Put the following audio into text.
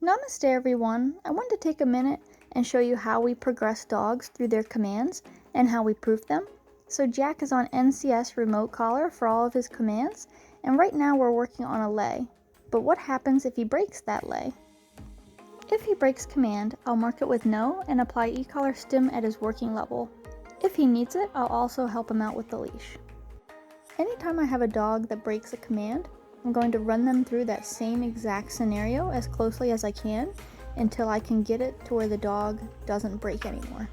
Namaste everyone! I want to take a minute and show you how we progress dogs through their commands and how we proof them. So Jack is on NCS remote collar for all of his commands, and right now we're working on a lay. But what happens if he breaks that lay? If he breaks command, I'll mark it with no and apply e-collar stim at his working level. If he needs it, I'll also help him out with the leash. Anytime I have a dog that breaks a command, I'm going to run them through that same exact scenario as closely as I can until I can get it to where the dog doesn't break anymore.